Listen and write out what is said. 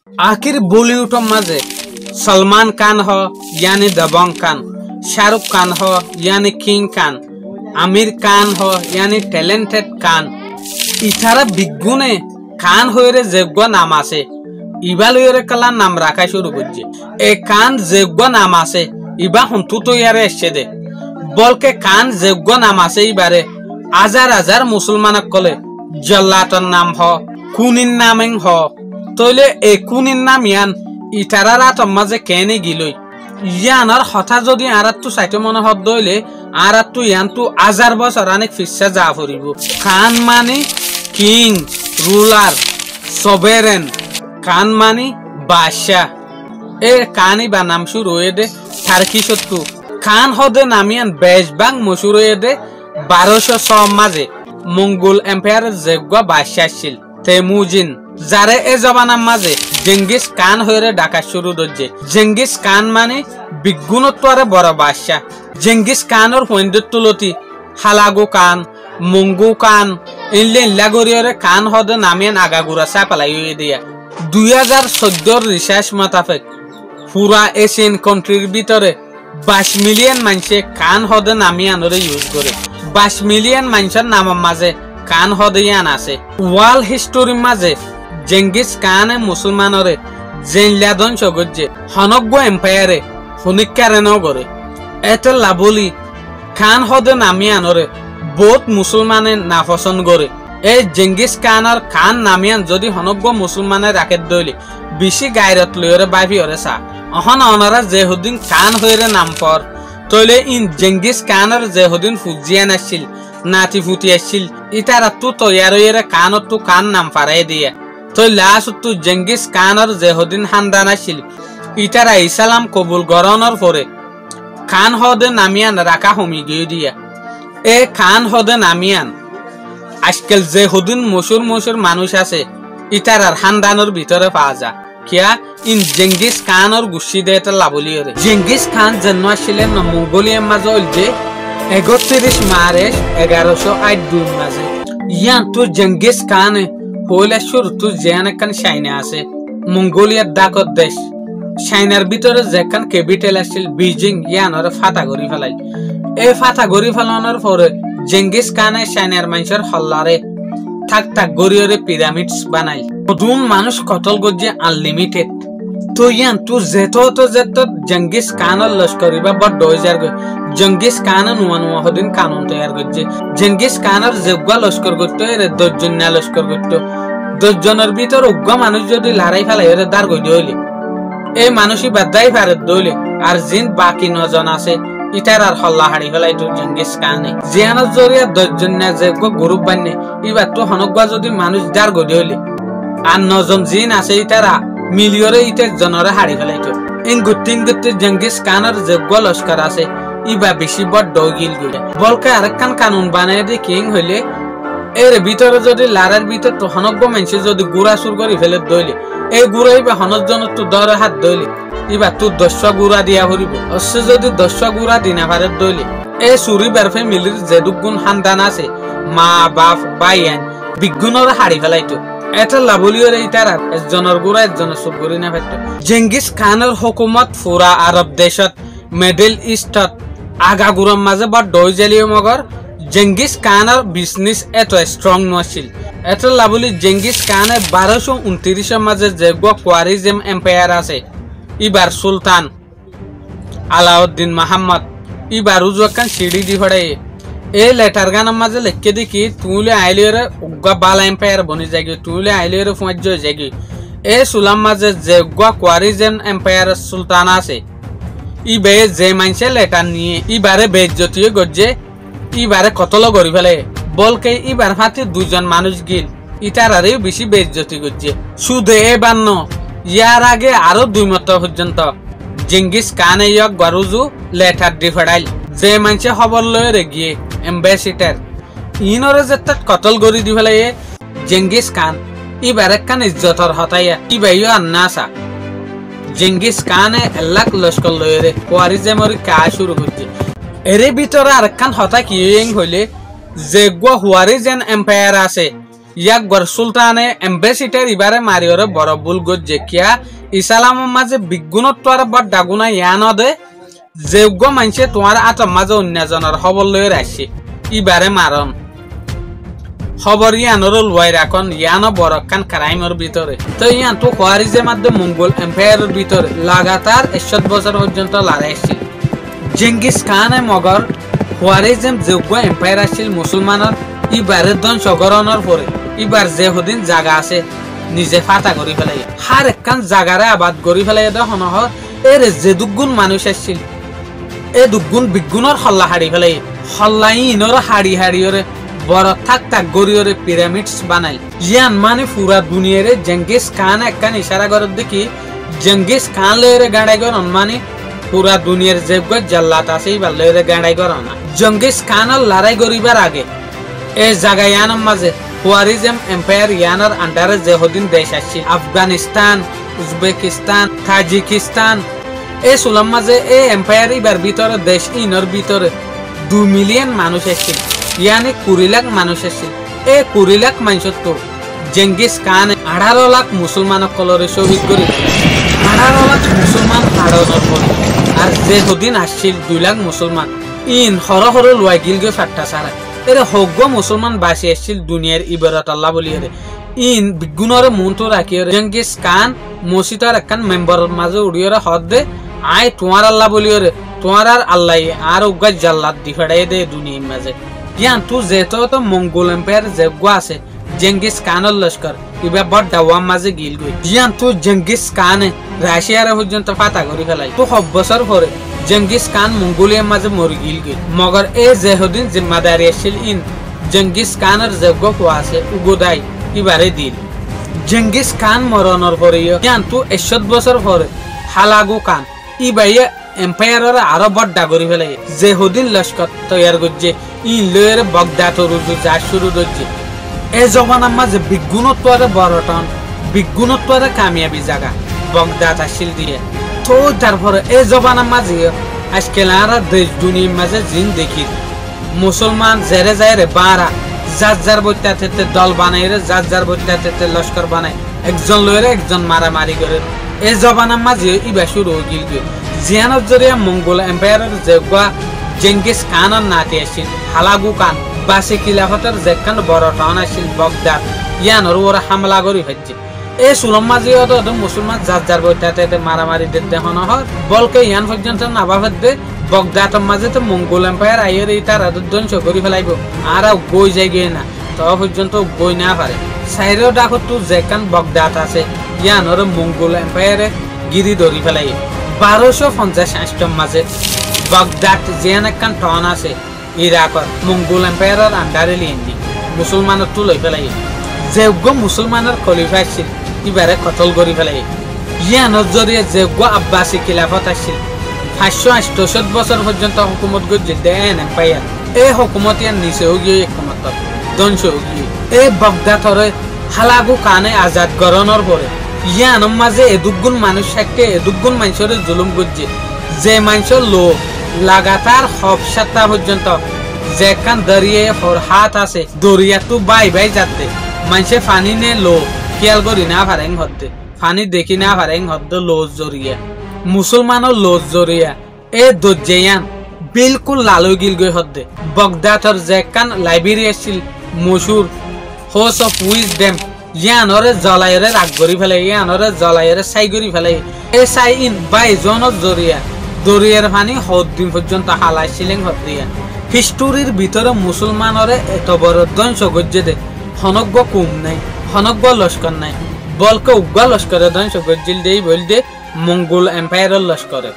आखिर बॉलीवुड माजे सलमान खान हो यानी दबंग खान, शाहरुख खान हो यानी किंग खान, आमिर खान हो यानी टैलेंटेड खान, इथारा बिगुने खान होरे जेगो नाम आसे इबा लयरे कला नाम राखा शुरू करছে ए खान जेगो नाम आसे इबा हंतु तो यारे एসছে दे বলকে খান যোগ্য নাম আছে ইবারে হাজার হাজার মুসলমানক কলে জল্লাতর নাম হ কুনিন নামেং হ তইলে এ কুনিন নাম ইয়ান ইতারারা তমাজে কেনে গিলই ইয়ানার হঠা যদি আরাতু সাইতে মনে হদ দইলে আরাতু ইয়ানতু হাজার বছর অনেক ফিসা যা ফরিব খান মানে কিং রুলার সবেরেন খান মানে বাদশা এর কানি বা নাম শুরু হয়ে দে টার্কি শত্রু খান হদে নামিয়ান বেশবাং মশুর হয়ে দে 1206 মাঝে মঙ্গোল এম্পায়ারের যোগ্য বাদশা ছিল তেমুজিন যারে এ জবানার মাঝে জেঙ্গিস খান হয়ে ডাকা শুরু হচ্ছে জেঙ্গিস খান মানে বিগুণত্বরে বড় বাদশা জেঙ্গিস খানের হইন্দুর তুলতি হালাগু খান মঙ্গু খান ইনলে লাগরিয়রে খান হদে নামিয়ান আগাগুড়া চাপালাই হয়ে দিয়া 2014 রিসার্চ মোতাবেক পুরা এশিয়ান কান্ট্রির ভিতরে 22 মিলিয়ন মানুষে খান হদে নামিয়ানরে ইউজ করে 22 মিলিয়ন মানুষের নামের মাঝে খান হদে ইয়ান আছে ওয়ার্ল্ড হিস্টোরির মাঝে জেঙ্গিস খানে মুসলমানরে জেনলাদন সগজ্জে হনগ্য এম্পায়ারে হনিকারেনও করে এতে লাবলি খান হদে নামিয়ানরে বহুত মুসলমানে নাপছন্দ করে এই জেঙ্গিস খানের খান নামিয়ান যদি হনগ্য মুসলমানে রাখে দইলে বেশি গায়রত লয়রে বাইবি ওরে সা অহন অনারা যেহুদিন খান হইরে নাম পর তইলে ইন জেঙ্গিস খানের যেহুদিন ফুজিয়ান আসছিল নাতি ফুটি আসছিল ইতারা তু তৈয়ার হইরে খানত তু খান নাম পারাই দিয়া তই লাস্ট তু জেঙ্গিস খানের যেহুদিন হান্দান আসছিল ইতারা ইসলাম কবুল গরণর পরে খান হদে নামিয়ান রাখা হমি গিয়ে দিয়া এ খান হদে নামিয়ান আজকাল যেহুদিন মশুর মানুষ আছে ইতারার হান্দানোর ভিতরে পাওয়া যায় কিয়া ইন জেঙ্গিস খানের গুছি দেতে লাবলি হরে জেঙ্গিস খান জন্ম আসছিলেন মঙ্গোলিয়ার মাঝে যে 31 মার্চ 1108 মাঝে ইয়ান তো জেঙ্গিস খান হইলে শুরু তো জেনেকান চাইনা আছে মঙ্গোলিয়ার ডাকত দেশ চাইনার ভিতরে যেখান ক্যাপিটাল আসছিল বেজিং ইয়ানর ফাতা গরি ফেলাই এই ফাতা গরি ফেলানোর পরে জেঙ্গিস খানে চাইনার মানুষের হল্লারে থাক গরিয়রে পিরামিডস বানাই নতুন মানুষ কতল গজ্জে আনলিমিটেড তো ইয়ান তো যেত জেঙ্গিস খানের লস্করিবা বড় হয়ে যার জেঙ্গিস খান নুয়া হদিন কানুন তৈয়ার করছে জেঙ্গিস খানের যোগ্য লস্কর করতে 10 জন লস্কর করতে 10 জনের ভিতর উগ্র মানুষ যদি লড়াই ফেলাই এর দাঁড় গই হইলে এই মানুষই বাদাই পারে দইলে আর জিন বাকি 9 জন আছে ইটার আর হল্লা হাড়ি ফেলাই তো জেঙ্গিস খানে জিয়ানোর জরিয়া 10 জন না যোগ্য গ্রুপ বান্নে এবার তো হনগ্বা যদি মানুষ দাঁড় গই হইলে আর 9 জন জিন আছে ইটারা মিলিয়রে ইটের জনরে হাড়ি ফেলাই তো ইন গুত্তি জেঙ্গিস খানের যোগ্য লস্কর আছে ইবা বেশি বড় গিল গিলে বলকে আরেকখান কানুন বানায় দিয়ে কিং হইলে এর ভিতরে যদি লারের ভিতর তো হনগ্য মানুষ যদি গুড়া সুর করে ফেলে দইলে এই গুড়া ইবা হনর জন্য তো দরে হাত দইলে ইবা তুই 10 গুড়া দিয়া হরিব অবশ্য যদি 10 গুড়া দিনা পারে দইলে এই সুরি বেরফে মিলির যেদুগুণ হান্দান আছে মা বাপ বাইয়ান বিগুণরে হাড়ি ফেলাইতো এটা লাবলিয়রে ইতারা একজনের গুড়া একজনের সুর করি না ফেলতো জেঙ্গিস খানের হুকুমত পুরা আরব দেশত মিডল ইস্টত আগা গুড়ার মাঝে বড় দই জ্বালিয়ে মগর জেঙ্গিস খানের বিজনেস এত স্ট্রং নছিল এত লাবলি জেঙ্গিস খানে 1229 মাঝে যে কোয়ারিজম এম্পায়ার আছে ইবার সুলতান আলাউদ্দিন মোহাম্মদ ইবার উজওয়াকান সিডি দি ফড়ে এই লেটার গানের মাঝে লিখকে দেখি তুলে আইলিয়রে উগ্গা বালা এম্পায়ার বনি যাগি তুলে আইলিয়রে ফুঁজ যাগি এই সুলাম মাঝে যে কোয়ারিজম এম্পায়ার সুলতান আছে ইবে যে মানছে লেটার নিয়ে ইবারে বেজ্জতিয়ে গজ্জে ইবারে কতল গরি ফেলে বলকে ইবার হাতে 2 জন মানুষ গিল ইতারারে বেশি বেজ্জতি গজ্জে সুদে এবার ন ইয়ার আগে আরো 2 মত পর্যন্ত জেঙ্গিস খান ইয়ক গরুজু লেটার দি ফড়াইল যে মানছে খবর লয়ে গিয়ে এম্বাসিডার ইনরে যেত কতল গরি দি ফেলে জেঙ্গিস খান ইবার একখান ইজ্জতর হতাইয়া ইবাইও আন্নাসা জেঙ্গিস খানে লাখ লস্কর লয়ে কোয়ারিজমর কাজ শুরু করছে এর ভিতরে আরেকখান হতা কি হইলে যে হুয়ারিজেন এম্পায়ার আছে ইয়াক গর সুলতানে এম্বাসিডার ইবারে মারিওরে বড় ভুল গজ্জে কিয়া ইসলামের মাঝে বিগুণত্ব আর বড় ডাগুনা ইয়ান দে যোগ্য মানুষে তোমার আতর মাঝে অন্যজনের খবর লয়ে রাখছে ইবারে মারণ খবর ইয়ানোর লয় রাখন ইয়ানো বড়খান ক্রাইমের ভিতরে তো ইয়ান তো খোয়ারিজের মাধ্যমে মঙ্গল এম্পায়ারের ভিতরে লাগাতার 100 বছর পর্যন্ত লড়াই ছিল জেঙ্গিস খানে মগর খোয়ারিজম যোগ্য এম্পায়ার আসছিল মুসলমানের ইবারে ধ্বংস করানোর পরে ইবার যে হদিন জায়গা আছে নিজে ফাটা করে ফেলাই হার একখান জায়গারে আবাদ করে ফেলাই দেখুন এর যে দুগুণ মানুষ আসছিল এ দুগুণ বিগুণর হল্লা হাড়ি ফেলাই হল্লাই ইনর হাড়ি হাড়িওরে বড় থাক থাক গড়িওরে পিরামিডস বানাই ইয়ান মানে পুরা দুনিয়ারে জেঙ্গিস খান একখান ইশারা করার দেখি জেঙ্গিস খান লয়েরে গাড়াই করন মানে পুরা দুনিয়ার যে জাল্লাত আছে এবার লয়েরে গাড়াই করন না জেঙ্গিস খানের লড়াই করিবার আগে এই জায়গা ইয়ানোর মাঝে খোয়ারিজম এম্পায়ার ইয়ানোর আন্ডারে যে হদিন দেশ আসছে আফগানিস্তান উজবেকিস্তান তাজিকিস্তান এই সুলাম মাঝে এই এম্পায়ার এবার ভিতরে দেশ ইনর ভিতরে 2 মিলিয়ন মানুষ আসছে ইয়ানি 20 লাখ মানুষ আসছে এই 20 লাখ মানুষের তো জেঙ্গিস খান 18 লাখ মুসলমান কলরে শহীদ করে 18 লাখ মুসলমান হারানোর পর আর যে হদিন আসছিল 2 লাখ মুসলমান ইন হর হর লয় গিলগে ফাট্টা সারা এর হগ্য মুসলমান বাসি আসছিল দুনিয়ার ইবারত আল্লাহ বলিয়ে ইন বিগুণরে মন্ত্র রাখিয়ে জেঙ্গিস খান মসজিদের একখান মেম্বার মাঝে উড়িয়ে হদ দে আয় তোমার আল্লাহ বলিয়ে তোমার আর আল্লাহ আর উগ্গা জাল্লাত দি ফেড়াই দে দুনিয়ার মাঝে ইয়ান তু যেহেতু তো মঙ্গল এম্পায়ার যোগ্য আছে জেঙ্গিস খানের লস্কর ইবা বড় দাওয়াম মাঝে গিল গই ইয়ান তু জেঙ্গিস খানে রাশিয়ার পর্যন্ত ফাটা করে ফেলাই তো 7 বছর পরে জেঙ্গিস খান মঙ্গোলিয়ার মাঝে মরি গিল গই মগর এ যেহদিন জিম্মাদারি আসছিল ইন জেঙ্গিস খানের যোগ্য কোয়া আছে উগোদাই ইবারে দিল জেঙ্গিস খান মরণের পরে ইয়ান তু 100 বছর পরে হালাগু খান ইবাইয়া এম্পায়ারের আরো বড় ডাগরি ফেলাই যে হদিন লস্কর তৈয়ার করছে ইন লয়ের বগদাদ রুজু যা শুরু করছে এ জমানার মাঝে বিগুণত্বরে বড়টন বিগুণত্বরে কামিয়াবি জায়গা বগদাদ আসিল দিয়ে তো তারপরে এ জমানার মাঝে আজকাল আর দেশ দুনিয়ার মাঝে জিন দেখি মুসলমান জেরে যায় রে বারা যার যার বইতে দল বানাই রে যার যার বইতে লস্কর বানায় একজন লয়েরে একজন মারামারি করে এ জমানার মাঝে ইবা শুরু হয়ে গিল জিয়ানোর জরিয়া মঙ্গল এম্পায়ারের যোগ্য জেঙ্গিস খানের নাতি আসছিল হালাগু খান বাসি খিলাফতের যেখান বড় টাউন আসছিল বগদাদ ইয়ানোর ওরা হামলা করি ফেলছে এই সুলম মাঝে মুসলমান যার যার বইতে মারামারি দিতে হন হয় বলকে ইয়ান পর্যন্ত নাবা ফেলতে বগদাদের মাঝে তো মঙ্গল এম্পায়ার আইয়ের এই তার ধ্বংস করে ফেলাইব আর গই যাই গিয়ে না তো পর্যন্ত গই না পারে সাইরেও ডাকত তো যেখান বগদাদ আছে ইয়ানোর মঙ্গল এম্পায়ারে গিরি ধরি ফেলাই 1250 মাঝে বগদাদ যেন একখান টাউন আছে ইরাকর মঙ্গল এম্পায়ারের আন্ডারে লিয়েন্দি মুসলমানের তো লই ফেলাই যোগ্য মুসলমানের খলিফা আসছিল ইবারে কতল করে ফেলাই ইয়ানোর জরিয়ে যোগ্য আব্বাসী খিলাফত আসছিল 568 বছর পর্যন্ত হুকুমত গজ্জে দেন এম্পায়ার এই হুকুমত ইয়ার নিচেও গিয়ে একমত ধ্বংস গিয়ে এই বগদাদরে হালাগু খানে আজাদ গরণের পরে ইয়ানোর মাঝে এদুগুণ মানুষ থাকতে এদুগুণ মানুষের জুলুম গজ্জে যে মানুষের লোক লাগাতার সপ্তাহ পর্যন্ত যেখান দরিয়ে হাত আছে দরিয়া তো বাই বাই যাতে মানুষে পানি নে লো খেয়াল করি না পারেন হদ্দে পানি দেখি না পারেন হদ্দ লোজ জরিয়া মুসলমানের লোজ জরিয়া এ দজ্জেয়ান বিলকুল লালু গিল গই হদ্দে বগদাদর যেখান লাইব্রেরি আসছিল মশুর হোস অফ উইজডম ইয়ানরে জলাইরে রাগ করি ফেলে ইয়ানরে জলাইরে সাই করি ফেলে এ সাই ইন 22 জনের জরিয়া দরিয়ার পানি 7 দিন পর্যন্ত হালাইছিলেন হদ্দিয়া হিস্টোরির ভিতরে মুসলমানরে এত বড় ধ্বংস গজ্জে দে হনজ্ঞ কুম নাই হনজ্ঞ লস্কর নাই বলকে উগ্র লস্করে ধ্বংস গজ্জিল দেই বল দে মঙ্গল এম্পায়ারের লস্করে